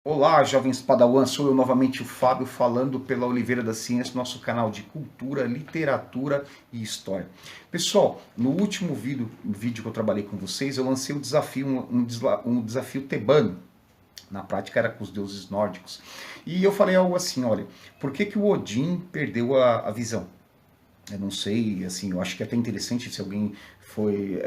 Olá, jovens Padawan, sou eu novamente o Fábio, falando pela Oliveira da Ciência, nosso canal de cultura, literatura e história. Pessoal, no último vídeo que eu trabalhei com vocês, eu lancei o desafio, um desafio tebano. Na prática era com os deuses nórdicos. E eu falei algo assim, olha, por que o Odin perdeu a visão? Eu não sei, assim, eu acho que é até interessante se alguém foi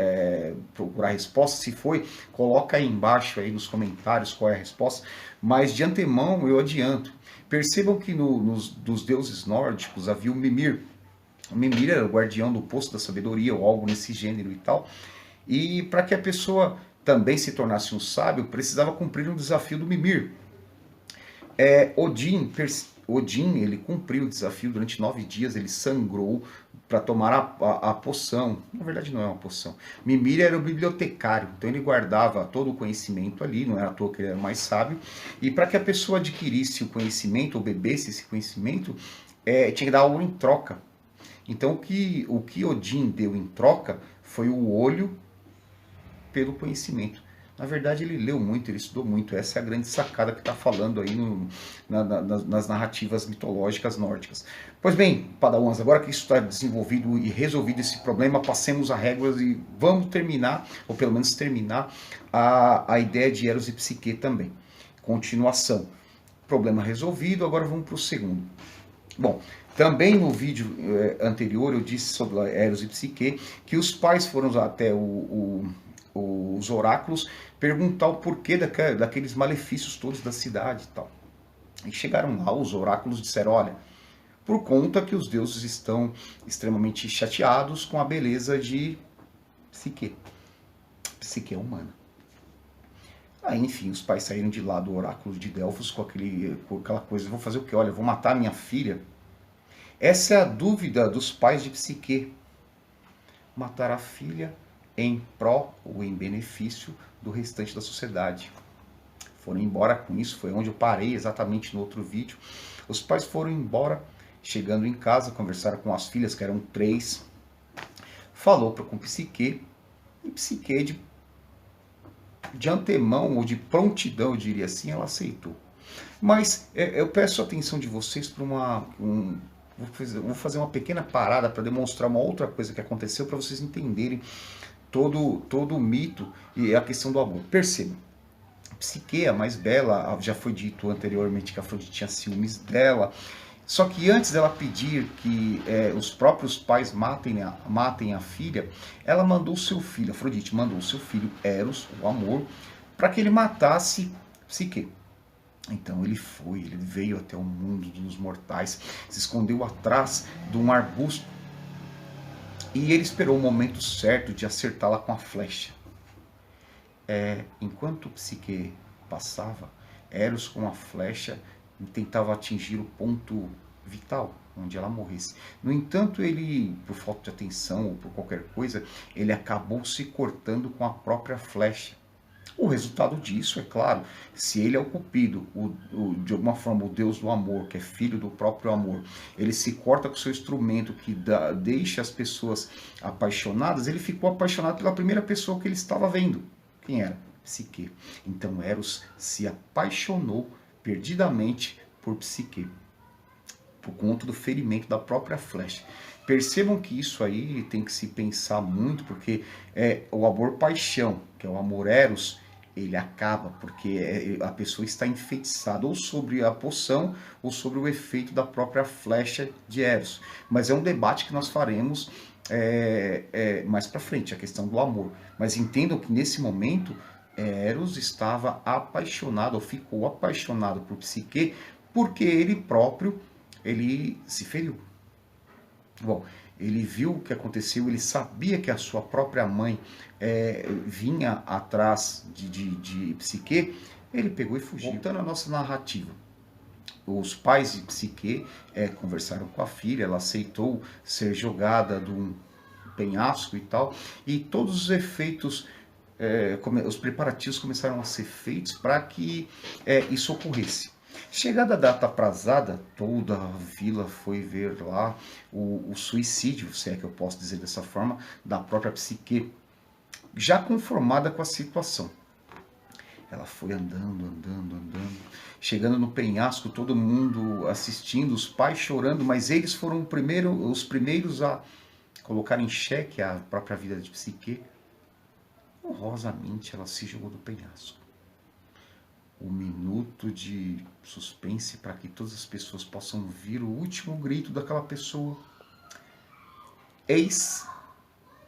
procurar a resposta. Se foi, coloca aí embaixo aí nos comentários qual é a resposta. Mas de antemão eu adianto. Percebam que dos deuses nórdicos havia o Mimir. O Mimir era o guardião do poço da sabedoria ou algo nesse gênero e tal. E para que a pessoa também se tornasse um sábio, precisava cumprir um desafio do Mimir. Odin, ele cumpriu o desafio durante 9 dias, ele sangrou para tomar a poção. Na verdade não é uma poção. Mimir era o bibliotecário, então ele guardava todo o conhecimento ali, não era à toa que ele era mais sábio. E para que a pessoa adquirisse o conhecimento, ou bebesse esse conhecimento, tinha que dar algo em troca. Então o que Odin deu em troca foi o olho pelo conhecimento. Na verdade, ele leu muito, ele estudou muito. Essa é a grande sacada que está falando aí nas narrativas mitológicas nórdicas. Pois bem, Padawans, agora que isso está desenvolvido e resolvido esse problema, passemos a réguas e vamos terminar, ou pelo menos terminar, a ideia de Eros e Psique também. Continuação. Problema resolvido, agora vamos para o segundo. Bom, também no vídeo anterior eu disse sobre Eros e Psique que os pais foram até os oráculos perguntar o porquê daqueles malefícios todos da cidade e tal. E chegaram lá, os oráculos disseram, olha, por conta que os deuses estão extremamente chateados com a beleza de Psique. Psique é humana. Aí, enfim, os pais saíram de lá do oráculo de Delfos com aquela coisa, vou fazer o quê? Olha, vou matar minha filha. Essa é a dúvida dos pais de Psique. Matar a filha em pró ou em benefício do restante da sociedade. Foram embora com isso, foi onde eu parei exatamente no outro vídeo. Os pais foram embora, chegando em casa, conversaram com as filhas, que eram 3, falou com Psique, e Psique de antemão, ou de prontidão, eu diria assim, ela aceitou. Mas eu peço a atenção de vocês para vou fazer uma pequena parada para demonstrar uma outra coisa que aconteceu, para vocês entenderem todo o mito e a questão do amor. Percebam, Psique, a mais bela, já foi dito anteriormente que Afrodite tinha ciúmes dela. Só que antes dela pedir que os próprios pais matem a filha, ela mandou seu filho, Afrodite mandou seu filho Eros, o amor, para que ele matasse Psique. Então ele veio até o mundo dos mortais, se escondeu atrás de um arbusto e ele esperou o momento certo de acertá-la com a flecha. Enquanto Psique passava, Eros com a flecha tentava atingir o ponto vital, onde ela morresse. No entanto, ele, por falta de atenção ou por qualquer coisa, ele acabou se cortando com a própria flecha. O resultado disso, é claro, se ele é o cupido, de alguma forma o deus do amor, que é filho do próprio amor, ele se corta com o seu instrumento que deixa as pessoas apaixonadas, ele ficou apaixonado pela primeira pessoa que ele estava vendo. Quem era? Psique. Então Eros se apaixonou perdidamente por Psique, por conta do ferimento da própria flecha. Percebam que isso aí tem que se pensar muito, porque o amor-paixão, que é o amor Eros, ele acaba, porque a pessoa está enfeitiçada ou sobre a poção ou sobre o efeito da própria flecha de Eros. Mas é um debate que nós faremos mais para frente, a questão do amor. Mas entendam que nesse momento Eros estava apaixonado, ou ficou apaixonado por Psique, porque ele próprio se feriu. Bom, ele viu o que aconteceu, ele sabia que a sua própria mãe vinha atrás de Psique, ele pegou e fugiu. Voltando à nossa narrativa, os pais de Psique conversaram com a filha, ela aceitou ser jogada de um penhasco e tal, e todos os efeitos, os preparativos começaram a ser feitos para que isso ocorresse. Chegada a data aprazada, toda a vila foi ver lá o suicídio, se é que eu posso dizer dessa forma, da própria Psique, já conformada com a situação. Ela foi andando, andando, andando, chegando no penhasco, todo mundo assistindo, os pais chorando, mas eles foram os primeiros a colocar em xeque a própria vida de Psique. Honrosamente ela se jogou do penhasco. Um minuto de suspense para que todas as pessoas possam ouvir o último grito daquela pessoa. Eis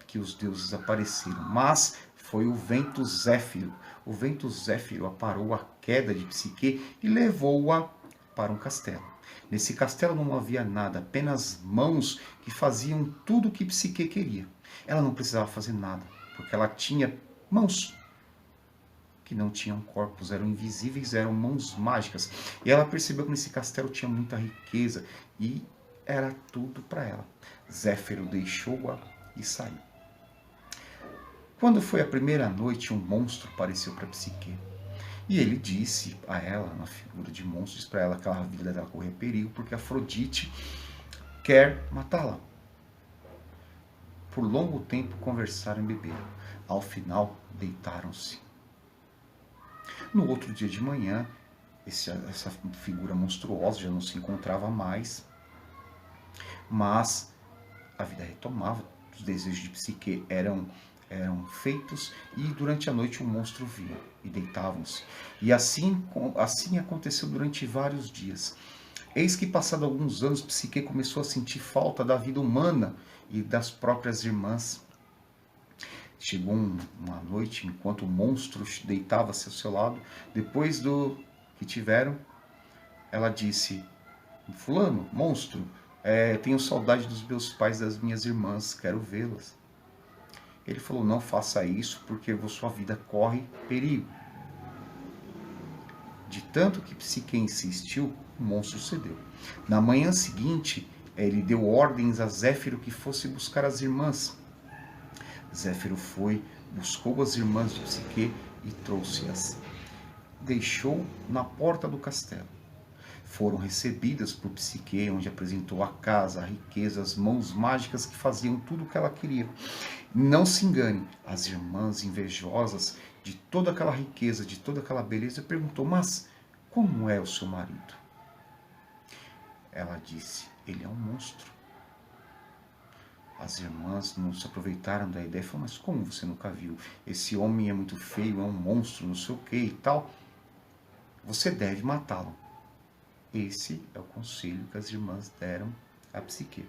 que os deuses apareceram, mas foi o vento Zéfiro. O vento Zéfiro aparou a queda de Psique e levou-a para um castelo. Nesse castelo não havia nada, apenas mãos que faziam tudo o que Psique queria. Ela não precisava fazer nada, porque ela tinha mãos que não tinham corpos, eram invisíveis, eram mãos mágicas. E ela percebeu que nesse castelo tinha muita riqueza e era tudo para ela. Zéfiro deixou-a e saiu. Quando foi a primeira noite, um monstro apareceu para Psique. E ele disse a ela, na figura de monstro, disse para ela que a vida dela corria perigo, porque Afrodite quer matá-la. Por longo tempo conversaram e beberam. Ao final, deitaram-se. No outro dia de manhã, essa figura monstruosa já não se encontrava mais, mas a vida retomava, os desejos de Psique eram feitos, e durante a noite o monstro vinha e deitavam-se. E assim aconteceu durante vários dias. Eis que, passado alguns anos, Psique começou a sentir falta da vida humana e das próprias irmãs. Chegou uma noite, enquanto o monstro deitava-se ao seu lado, depois do que tiveram, ela disse: fulano, monstro, tenho saudade dos meus pais e das minhas irmãs, quero vê-las. Ele falou: não faça isso, porque sua vida corre perigo. De tanto que Psique insistiu, o monstro cedeu. Na manhã seguinte, ele deu ordens a Zéfiro que fosse buscar as irmãs. Zéfiro foi, buscou as irmãs de Psique e trouxe-as. Deixou na porta do castelo. Foram recebidas por Psique, onde apresentou a casa, a riqueza, as mãos mágicas que faziam tudo o que ela queria. Não se engane, as irmãs invejosas de toda aquela riqueza, de toda aquela beleza, perguntou: mas como é o seu marido? Ela disse: ele é um monstro. As irmãs não se aproveitaram da ideia e falaram: mas como você nunca viu? Esse homem é muito feio, é um monstro, não sei o que e tal. Você deve matá-lo. Esse é o conselho que as irmãs deram a Psique.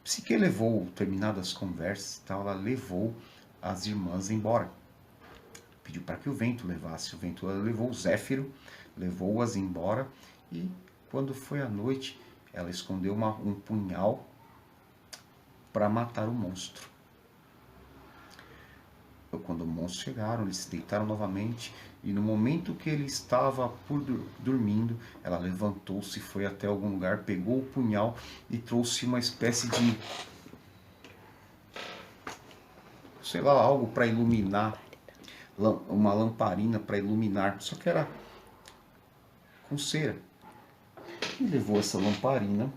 Psique levou, terminadas as conversas e tal, ela levou as irmãs embora. Pediu para que o vento levasse. O vento levou Zéfiro, levou-as embora, e quando foi à noite, ela escondeu um punhal para matar o monstro. Quando os monstros chegaram, eles se deitaram novamente, e no momento que ele estava dormindo, ela levantou-se, foi até algum lugar, pegou o punhal e trouxe uma espécie de, sei lá, algo para iluminar, uma lamparina para iluminar, só que era com cera. E levou essa lamparina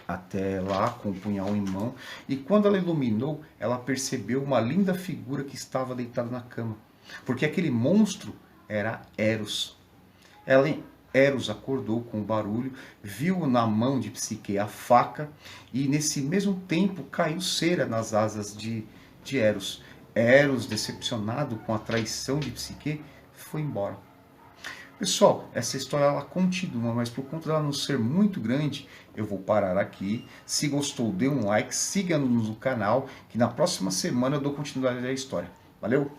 até lá, com o punhal em mão, e quando ela iluminou, ela percebeu uma linda figura que estava deitada na cama, porque aquele monstro era Eros. Eros acordou com o barulho, viu na mão de Psique a faca, e nesse mesmo tempo caiu cera nas asas de Eros. Eros, decepcionado com a traição de Psique, foi embora. Pessoal, essa história ela continua, mas por conta dela não ser muito grande, eu vou parar aqui. Se gostou, dê um like, siga-nos no canal, que na próxima semana eu dou continuidade à história. Valeu!